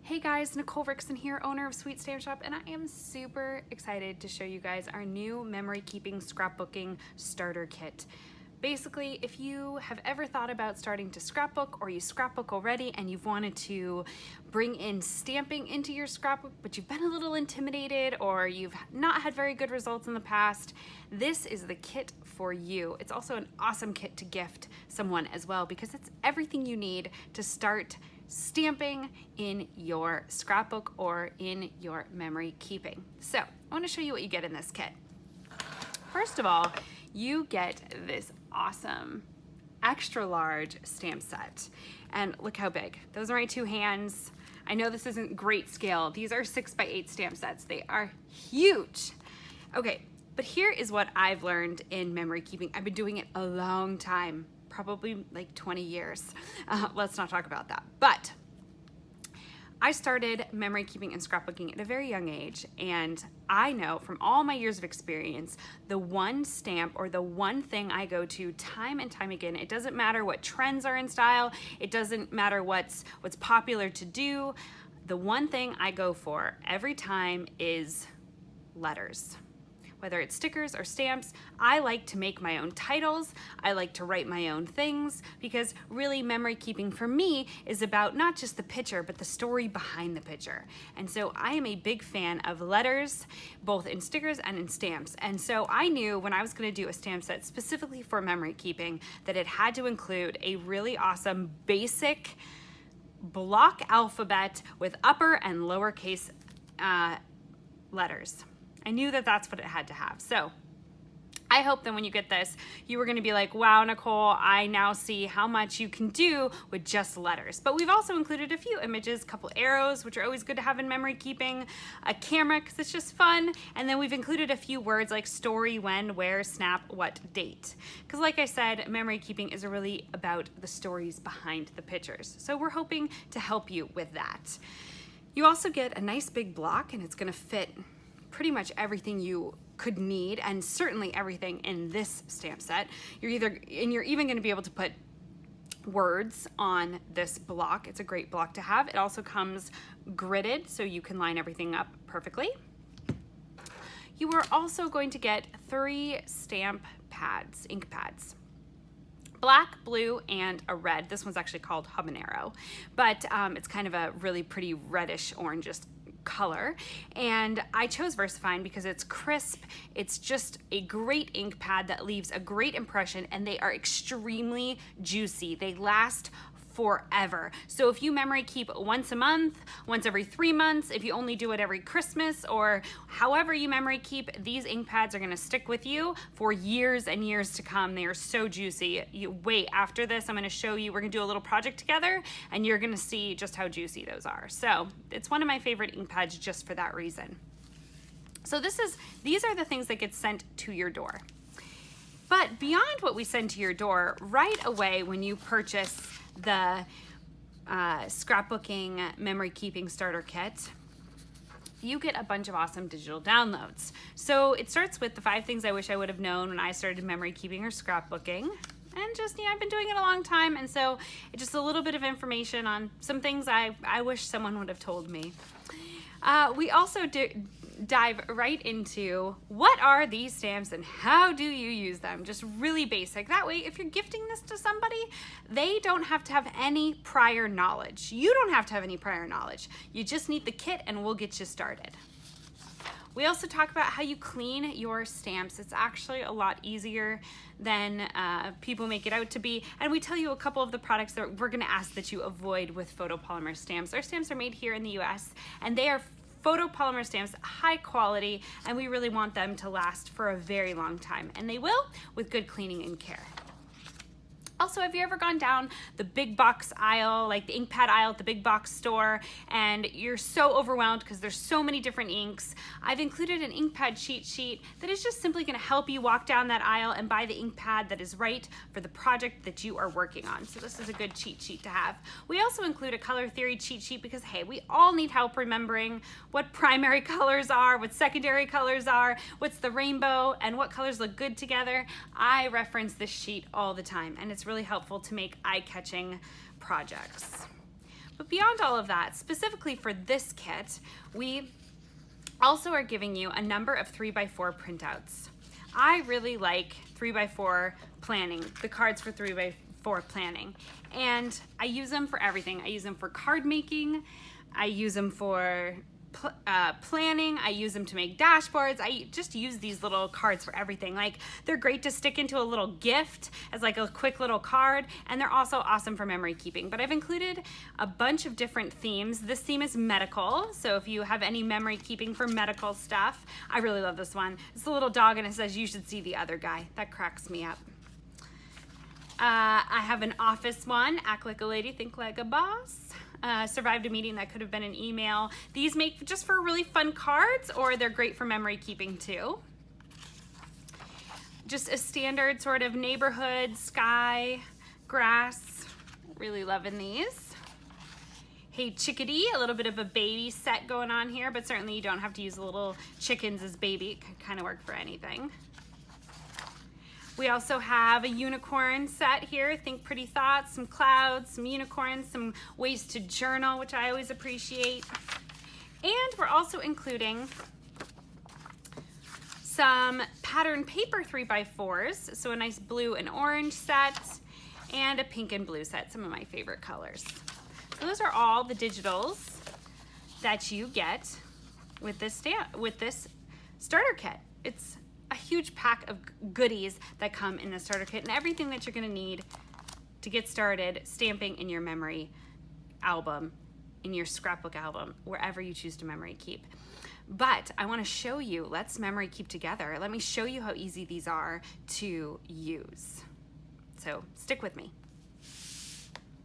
Hey guys, Nicole Rickson here, owner of Sweet Stamp Shop, and I am super excited to show you guys our new memory keeping scrapbooking starter kit. Basically, if you have ever thought about starting to scrapbook or you scrapbook already and you've wanted to bring in stamping into your scrapbook, but you've been a little intimidated or you've not had very good results in the past, this is the kit for you. It's also an awesome kit to gift someone as well because it's everything you need to start stamping in your scrapbook or in your memory keeping. So I want to show you what you get in this kit. First of all, you get this awesome extra large stamp set, and look how big. Those are my two hands. I know this isn't great scale. These are 6x8 stamp sets. They are huge. Okay, but here is what I've learned in memory keeping. I've been doing it a long time, probably like 20 years. Let's not talk about that. But I started memory keeping and scrapbooking at a very young age, and I know from all my years of experience, the one stamp or the one thing I go to time and time again, it doesn't matter what trends are in style, it doesn't matter what's popular to do, the one thing I go for every time is letters. Whether it's stickers or stamps, I like to make my own titles, I like to write my own things, because really memory keeping for me is about not just the picture, but the story behind the picture. And so I am a big fan of letters, both in stickers and in stamps. And so I knew when I was gonna do a stamp set specifically for memory keeping that it had to include a really awesome basic block alphabet with upper and lowercase letters. I knew that that's what it had to have. So I hope that when you get this, you were gonna be like, wow, Nicole, I now see how much you can do with just letters. But we've also included a few images, a couple arrows, which are always good to have in memory keeping, a camera, because it's just fun. And then we've included a few words like story, when, where, snap, what, date. Because like I said, memory keeping is really about the stories behind the pictures. So we're hoping to help you with that. You also get a nice big block, and it's gonna fit pretty much everything you could need, and certainly everything in this stamp set. You're even going to be able to put words on this block. It's a great block to have. It also comes gridded, so you can line everything up perfectly. You are also going to get 3 stamp pads, ink pads. Black, blue, and a red. This one's actually called habanero, but it's kind of a really pretty reddish orangish color. And I chose VersaFine because it's crisp, it's just a great ink pad that leaves a great impression, and they are extremely juicy. They last forever. So if you memory keep once a month, once every 3 months, if you only do it every Christmas, or however you memory keep, these ink pads are gonna stick with you for years and years to come. They are so juicy. You wait, after this, I'm gonna show you, we're gonna do a little project together, and you're gonna see just how juicy those are. So it's one of my favorite ink pads just for that reason. So these are the things that get sent to your door. But beyond what we send to your door, right away when you purchase the scrapbooking memory keeping starter kit, you get a bunch of awesome digital downloads. So it starts with the 5 things I wish I would have known when I started memory keeping or scrapbooking. And just, I've been doing it a long time, and so it's just a little bit of information on some things I wish someone would have told me. We also dive right into what are these stamps and how do you use them, just really basic. That way, if you're gifting this to somebody, they don't have to have any prior knowledge. You don't have to have any prior knowledge. You just need the kit and we'll get you started. We also talk about how you clean your stamps. It's actually a lot easier than people make it out to be. And we tell you a couple of the products that we're gonna ask that you avoid with photopolymer stamps. Our stamps are made here in the US, and they are photopolymer stamps, high quality, and we really want them to last for a very long time. And they will with good cleaning and care. Also, have you ever gone down the big box aisle, like the ink pad aisle at the big box store, and you're so overwhelmed because there's so many different inks? I've included an ink pad cheat sheet that is just simply gonna help you walk down that aisle and buy the ink pad that is right for the project that you are working on. So this is a good cheat sheet to have. We also include a color theory cheat sheet because, hey, we all need help remembering what primary colors are, what secondary colors are, what's the rainbow, and what colors look good together. I reference this sheet all the time, and it's really helpful to make eye-catching projects. But beyond all of that, specifically for this kit, we also are giving you a number of 3x4 printouts. I really like 3x4 planning, the cards for 3x4 planning. And I use them for everything. I use them for card making. I use them for planning. I use them to make dashboards. I just use these little cards for everything. Like, they're great to stick into a little gift as like a quick little card, and they're also awesome for memory keeping. But I've included a bunch of different themes. This theme is medical, so if you have any memory keeping for medical stuff, I really love this one. It's a little dog and it says, "You should see the other guy." That cracks me up. I have an office one, "Act like a lady, think like a boss." Survived a meeting that could have been an email. These make just for really fun cards, or they're great for memory keeping too. Just a standard sort of neighborhood, sky, grass. Really loving these. Hey Chickadee, a little bit of a baby set going on here, but certainly you don't have to use the little chickens as baby. It can kind of work for anything. We also have a unicorn set here. Think pretty thoughts, some clouds, some unicorns, some ways to journal, which I always appreciate. And we're also including some pattern paper 3x4s. So a nice blue and orange set and a pink and blue set, some of my favorite colors. So those are all the digitals that you get with this starter kit. It's a huge pack of goodies that come in the starter kit, and everything that you're going to need to get started stamping in your memory album, in your scrapbook album, wherever you choose to memory keep. But I want to show you, let's memory keep together. Let me show you how easy these are to use. So stick with me.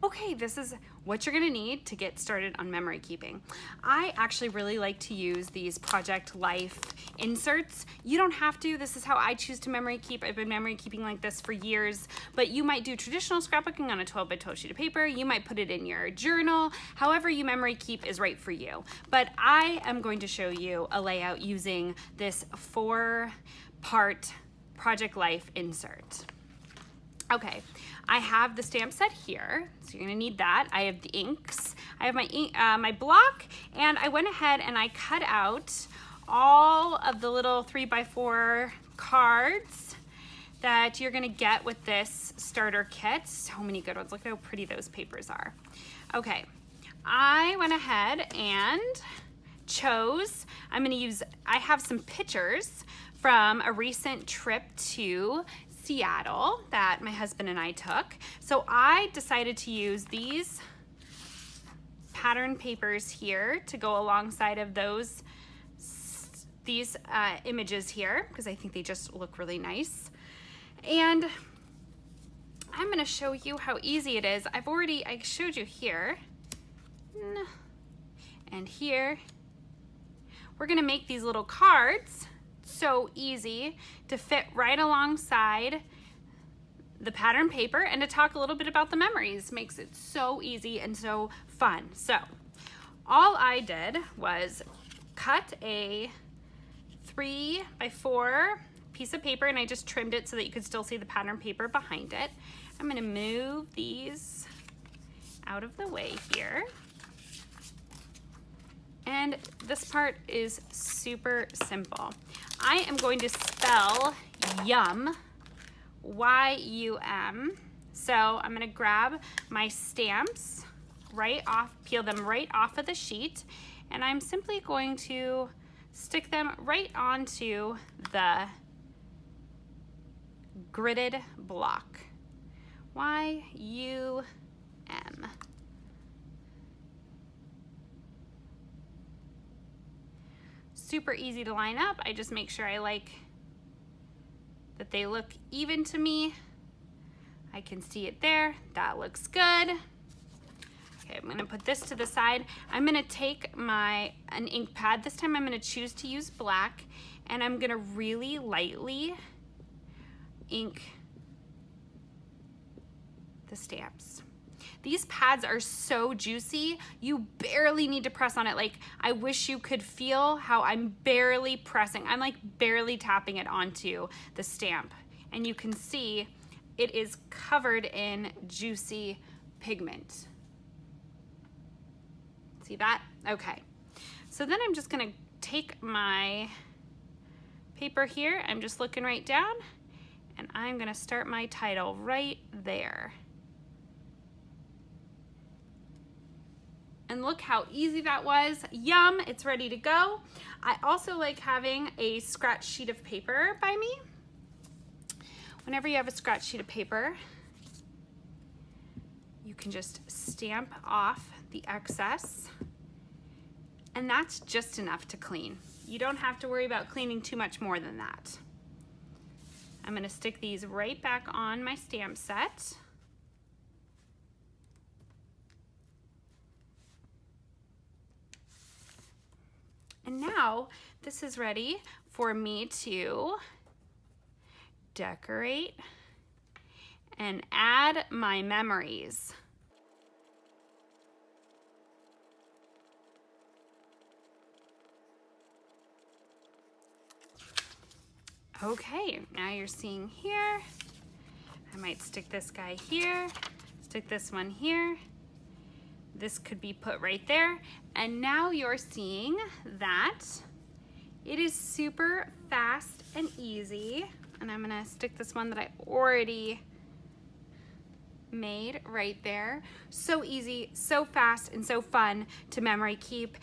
Okay, this is what you're gonna need to get started on memory keeping. I actually really like to use these Project Life inserts. You don't have to. This is how I choose to memory keep. I've been memory keeping like this for years, but you might do traditional scrapbooking on a 12x12 sheet of paper. You might put it in your journal. However you memory keep is right for you. But I am going to show you a layout using this 4-part Project Life insert. Okay, I have the stamp set here, so you're gonna need that. I have the inks, I have my my block, and I went ahead and I cut out all of the little 3x4 cards that you're gonna get with this starter kit. So many good ones. Look at how pretty those papers are. Okay, I went ahead and chose, I have some pictures from a recent trip to Seattle that my husband and I took. So I decided to use these pattern papers here to go alongside of these images here, because I think they just look really nice. And I'm going to show you how easy it is. I showed you here and here. We're going to make these little cards. So easy to fit right alongside the pattern paper, and to talk a little bit about the memories makes it so easy and so fun. So all I did was cut a 3x4 piece of paper, and I just trimmed it so that you could still see the pattern paper behind it. I'm going to move these out of the way here. And this part is super simple. I am going to spell yum, Y-U-M. So I'm gonna grab my stamps peel them right off of the sheet, and I'm simply going to stick them right onto the gridded block. Y-U-M. Super easy to line up. I just make sure I like that they look even to me. I can see it there. That looks good. Okay, I'm gonna put this to the side. I'm gonna take an ink pad. This time I'm gonna choose to use black, and I'm gonna really lightly ink the stamps. These pads are so juicy, you barely need to press on it. Like, I wish you could feel how I'm barely pressing. I'm like barely tapping it onto the stamp. And you can see it is covered in juicy pigment. See that? Okay. So then I'm just gonna take my paper here, I'm just looking right down, and I'm gonna start my title right there. And look how easy that was. Yum, it's ready to go. I also like having a scratch sheet of paper by me. Whenever you have a scratch sheet of paper, you can just stamp off the excess, and that's just enough to clean. You don't have to worry about cleaning too much more than that. I'm gonna stick these right back on my stamp set. And now this is ready for me to decorate and add my memories. Okay, now you're seeing here. I might stick this guy here, stick this one here. This could be put right there. And now you're seeing that it is super fast and easy. And I'm gonna stick this one that I already made right there. So easy, so fast, and so fun to memory keep.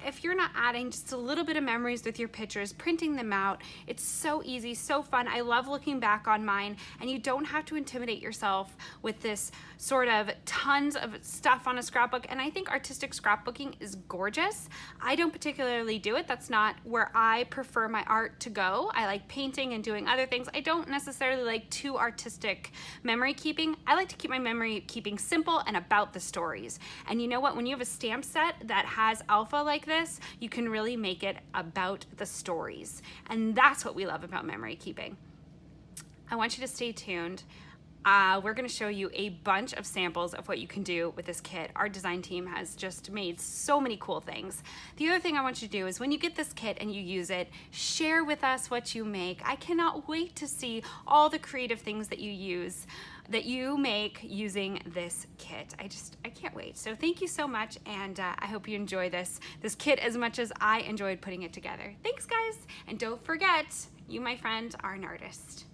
If you're not adding just a little bit of memories with your pictures, printing them out, it's so easy, so fun. I love looking back on mine, and you don't have to intimidate yourself with this sort of tons of stuff on a scrapbook. And I think artistic scrapbooking is gorgeous. I don't particularly do it. That's not where I prefer my art to go. I like painting and doing other things. I don't necessarily like too artistic memory keeping. I like to keep my memory keeping simple and about the stories. And you know what? When you have a stamp set that has alpha like this, you can really make it about the stories. And that's what we love about memory keeping. I want you to stay tuned. We're gonna show you a bunch of samples of what you can do with this kit. Our design team has just made so many cool things. The other thing I want you to do is when you get this kit and you use it, share with us what you make. I cannot wait to see all the creative things that you use, that you make using this kit. I can't wait. So thank you so much, and I hope you enjoy this kit as much as I enjoyed putting it together. Thanks, guys, and don't forget, you, my friend, are an artist.